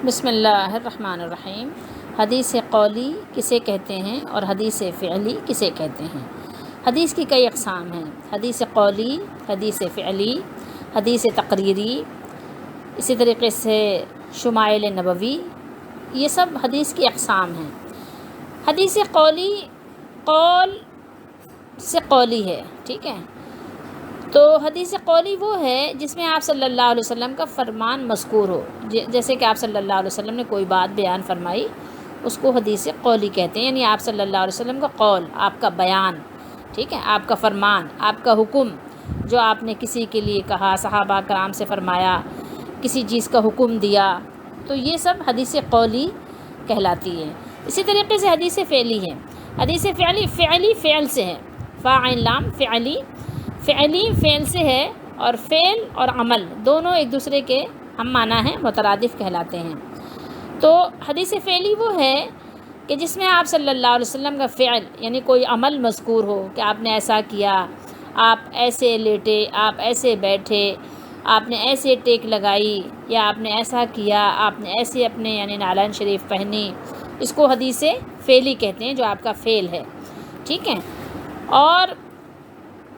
بسم اللہ الرحمن الرحیم۔ حدیث قولی کسے کہتے ہیں اور حدیث فعلی کسے کہتے ہیں؟ حدیث کی کئی اقسام ہیں: حدیث قولی، حدیث فعلی، حدیث تقریری، اسی طریقے سے شمائل نبوی، یہ سب حدیث کی اقسام ہیں۔ حدیث قولی، قول سے قولی ہے، ٹھیک ہے۔ تو حدیث قولی وہ ہے جس میں آپ صلی اللہ علیہ وسلم کا فرمان مذکور ہو، جیسے کہ آپ صلی اللہ علیہ وسلم نے کوئی بات بیان فرمائی، اس کو حدیث قولی کہتے ہیں، یعنی آپ صلی اللہ علیہ وسلم کا قول، آپ کا بیان، ٹھیک ہے، آپ کا فرمان، آپ کا حکم جو آپ نے کسی کے لیے کہا، صحابہ کرام سے فرمایا، کسی چیز کا حکم دیا، تو یہ سب حدیث قولی کہلاتی ہے۔ اسی طریقے سے حدیث فعلی ہے۔ حدیث فعلی، فعلی فعل سے ہے، فاعل لام فعلی، فعلی فعل سے ہے، اور فعل اور عمل دونوں ایک دوسرے کے ہم معنی ہیں، مترادف کہلاتے ہیں۔ تو حدیث فعلی وہ ہے کہ جس میں آپ صلی اللہ علیہ وسلم کا فعل یعنی کوئی عمل مذکور ہو کہ آپ نے ایسا کیا، آپ ایسے لیٹے، آپ ایسے بیٹھے، آپ نے ایسے ٹیک لگائی، یا آپ نے ایسا کیا، آپ نے ایسے اپنے یعنی نالین شریف پہنی، اس کو حدیث فعلی کہتے ہیں، جو آپ کا فعل ہے، ٹھیک ہے۔ اور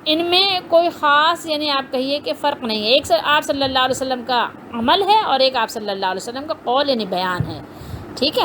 ان میں کوئی خاص یعنی آپ کہیے کہ فرق نہیں ہے، ایک آپ صلی اللہ علیہ وسلم کا عمل ہے اور ایک آپ صلی اللہ علیہ وسلم کا قول یعنی بیان ہے، ٹھیک ہے۔